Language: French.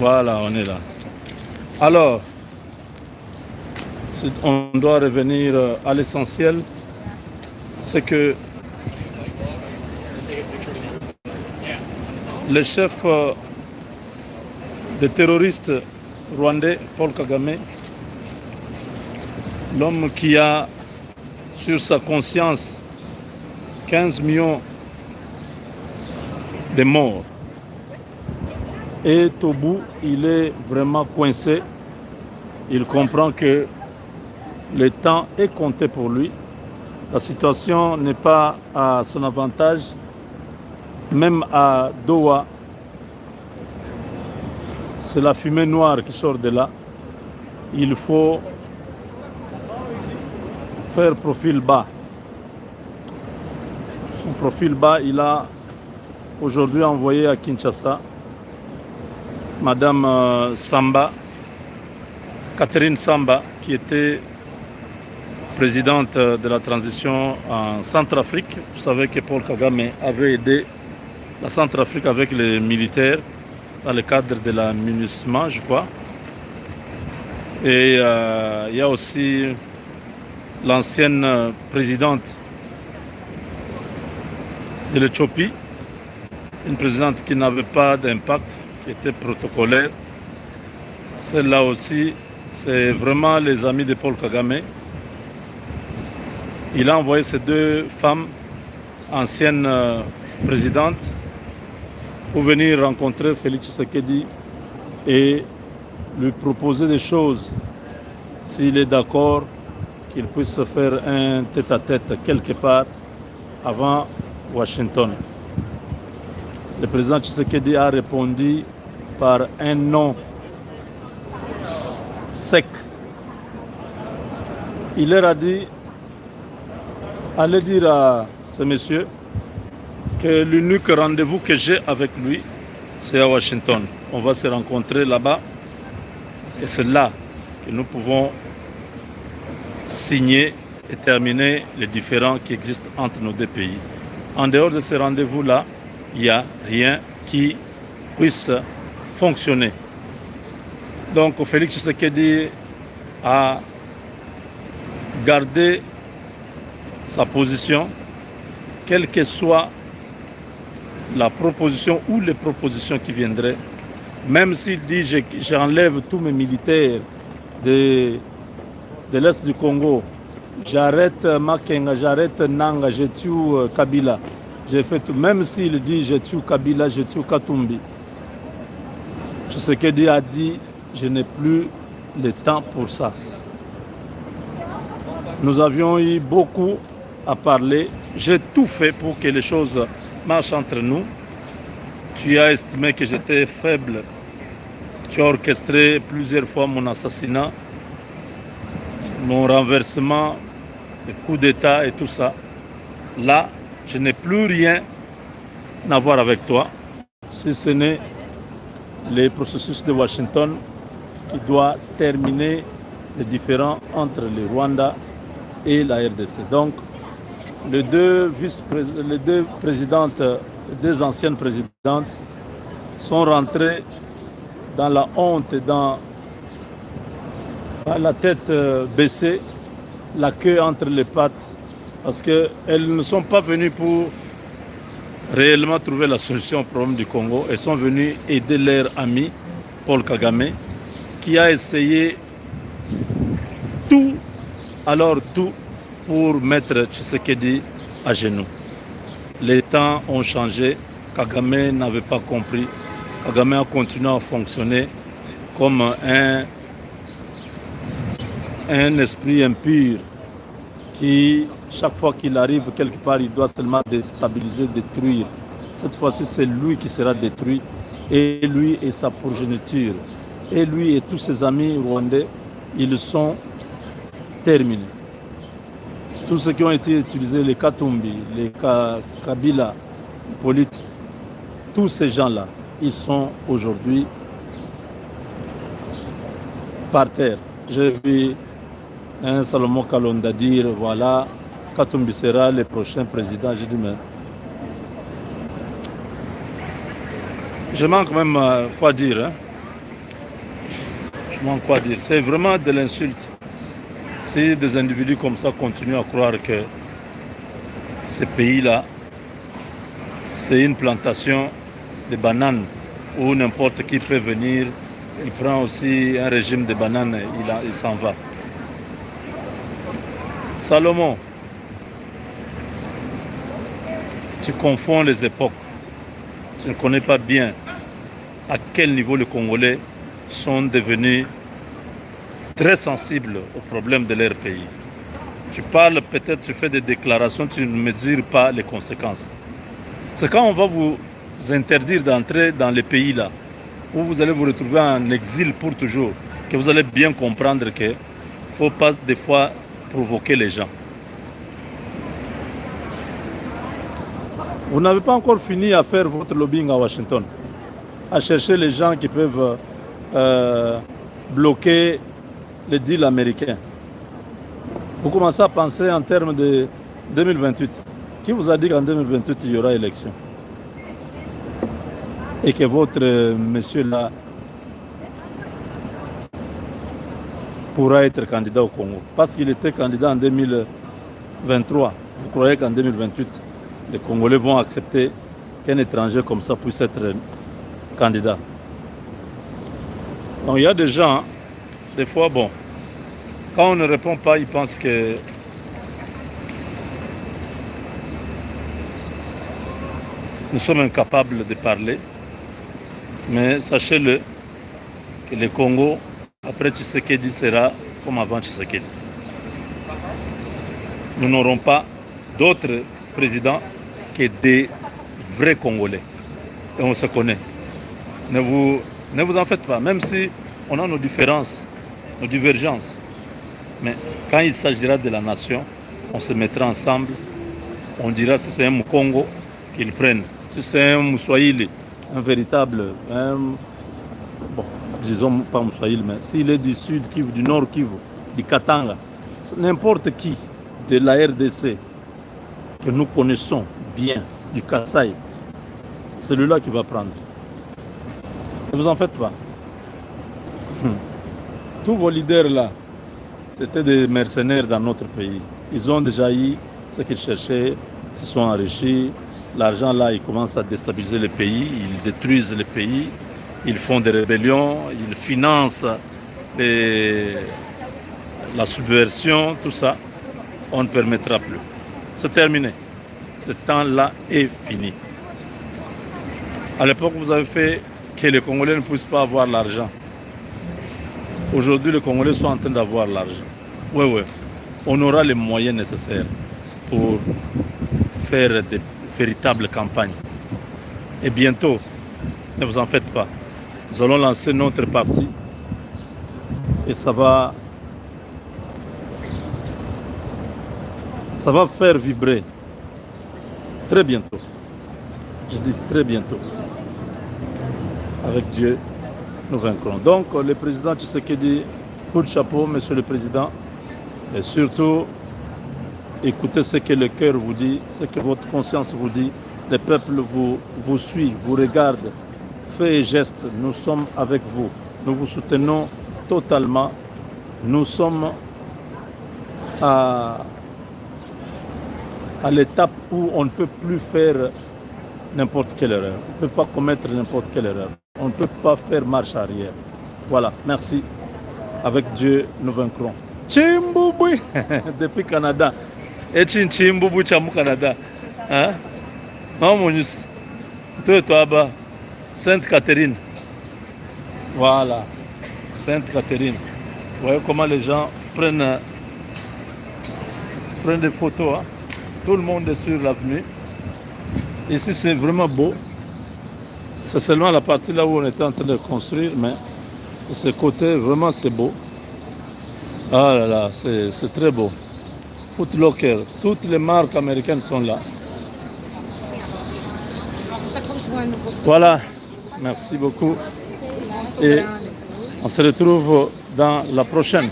Voilà, on est là. Alors, on doit revenir à l'essentiel. C'est que le chef des terroristes rwandais, Paul Kagame, l'homme qui a sur sa conscience 15 millions de morts, et au bout, il est vraiment coincé. Il comprend que le temps est compté pour lui. La situation n'est pas à son avantage. Même à Doha, c'est la fumée noire qui sort de là. Il faut faire profil bas. Son profil bas, il a aujourd'hui envoyé à Kinshasa Madame Samba, Catherine Samba, qui était présidente de la transition en Centrafrique. Vous savez que Paul Kagame avait aidé la Centrafrique avec les militaires dans le cadre de la MINUSMA, je crois. Et il y a aussi l'ancienne présidente de l'Éthiopie, une présidente qui n'avait pas d'impact, qui était protocolaire. Celle-là aussi, c'est vraiment les amis de Paul Kagame. Il a envoyé ces deux femmes, anciennes présidentes, pour venir rencontrer Félix Tshisekedi et lui proposer des choses. S'il est d'accord, qu'il puisse faire un tête-à-tête quelque part avant Washington. Le président Tshisekedi a répondu par un non sec. Il leur a dit, allez dire à ce monsieur que l'unique rendez-vous que j'ai avec lui, c'est à Washington. On va se rencontrer là-bas et c'est là que nous pouvons signer et terminer les différends qui existent entre nos deux pays. En dehors de ces rendez-vous-là, il n'y a rien qui puisse fonctionner. Donc Félix Tshisekedi a gardé sa position, quelle que soit la proposition ou les propositions qui viendraient. Même s'il dit j'enlève tous mes militaires de l'Est du Congo, j'arrête Makenga, j'arrête Nanga, je tue Kabila. J'ai fait tout. Même s'il dit je tue Kabila, je tue Katumbi. Tshisekedi a dit je n'ai plus le temps pour ça. Nous avions eu beaucoup à parler. J'ai tout fait pour que les choses marchent entre nous. Tu as estimé que j'étais faible. Tu as orchestré plusieurs fois mon assassinat, mon renversement, le coup d'État et tout ça. Là, je n'ai plus rien à voir avec toi, si ce n'est le processus de Washington qui doit terminer les différends entre le Rwanda et la RDC. Donc, les deux présidentes, les deux anciennes présidentes sont rentrées dans la honte et dans la tête baissée, la queue entre les pattes, parce qu'elles ne sont pas venues pour réellement trouver la solution au problème du Congo. Elles sont venues aider leur ami, Paul Kagame, qui a essayé tout, alors tout, pour mettre Tshisekedi à genoux. Les temps ont changé, Kagame n'avait pas compris. Kagame a continué à fonctionner comme un esprit impur qui, chaque fois qu'il arrive quelque part, il doit seulement déstabiliser, détruire. Cette fois-ci, c'est lui qui sera détruit, et lui et sa progéniture, et lui et tous ses amis rwandais, ils sont terminés. Tous ceux qui ont été utilisés, les Katumbi, les Kabila, les Hippolyte, tous ces gens-là, ils sont aujourd'hui par terre. J'ai vu un Salomon Kalonda dire, voilà, Katumbi sera le prochain président. J'ai dit, mais je manque même quoi dire. Hein? franchement, quoi dire? C'est vraiment de l'insulte. Si des individus comme ça continuent à croire que ces pays-là, c'est une plantation de bananes où n'importe qui peut venir, il prend aussi un régime de bananes, il s'en va. Salomon, tu confonds les époques. Tu ne connais pas bien à quel niveau les Congolais sont devenus très sensibles aux problèmes de leur pays. Tu parles peut-être, tu fais des déclarations, tu ne mesures pas les conséquences. C'est quand on va vous interdire d'entrer dans les pays là, où vous allez vous retrouver en exil pour toujours, que vous allez bien comprendre qu'il ne faut pas des fois provoquer les gens. Vous n'avez pas encore fini à faire votre lobbying à Washington, à chercher les gens qui peuvent bloquer les deals américains. Vous commencez à penser en termes de 2028. Qui vous a dit qu'en 2028, il y aura élection? Et que votre monsieur là pourra être candidat au Congo. Parce qu'il était candidat en 2023. Vous croyez qu'en 2028, les Congolais vont accepter qu'un étranger comme ça puisse être candidat? Donc il y a des gens, des fois, bon, quand on ne répond pas, ils pensent que nous sommes incapables de parler. Mais sachez-le que le Congo, après Tshisekedi, sera comme avant Tshisekedi. Nous n'aurons pas d'autres présidents que des vrais Congolais. Et on se connaît. Ne vous en faites pas, même si on a nos différences, nos divergences. Mais quand il s'agira de la nation, on se mettra ensemble. On dira si c'est un Mukongo qu'ils prennent. Si c'est un Moussoïli, un véritable, bon, disons pas Moussoïli, mais s'il est du sud Kivu, du nord Kivu, du Katanga, n'importe qui de la RDC que nous connaissons bien, du Kasaï, c'est celui-là qui va prendre. Ne vous en faites pas. Tous vos leaders là, c'était des mercenaires dans notre pays. Ils ont déjà eu ce qu'ils cherchaient, ils se sont enrichis. L'argent là, il commence à déstabiliser le pays, ils détruisent le pays, ils font des rébellions, ils financent la subversion, tout ça. On ne permettra plus. C'est terminé. Ce temps-là est fini. À l'époque, vous avez fait que les Congolais ne puissent pas avoir l'argent. Aujourd'hui, les Congolais sont en train d'avoir l'argent. Oui. On aura les moyens nécessaires pour faire des véritables campagnes. Et bientôt, ne vous en faites pas, nous allons lancer notre parti et ça va faire vibrer très bientôt. Je dis très bientôt. Avec Dieu, nous vaincrons. Donc, le président Tshisekedi, coup de chapeau, monsieur le président, et surtout, écoutez ce que le cœur vous dit, ce que votre conscience vous dit. Le peuple vous suit, vous regarde. Faits et gestes, nous sommes avec vous. Nous vous soutenons totalement. Nous sommes à l'étape où on ne peut plus faire n'importe quelle erreur. On ne peut pas commettre n'importe quelle erreur. On ne peut pas faire marche arrière. Voilà, merci. Avec Dieu, nous vaincrons. Chimboubou depuis Canada. Et Chimboubou Chamou Canada. Hein? Mamounus. Toi, bas. Sainte Catherine. Voilà. Sainte Catherine. Vous voyez comment les gens prennent des photos. Hein? Tout le monde est sur l'avenue. Ici, c'est vraiment beau. C'est seulement la partie là où on était en train de construire, mais de ce côté, vraiment, c'est beau. Ah là là, c'est très beau. Foot Locker, toutes les marques américaines sont là. Voilà, merci beaucoup. Et on se retrouve dans la prochaine.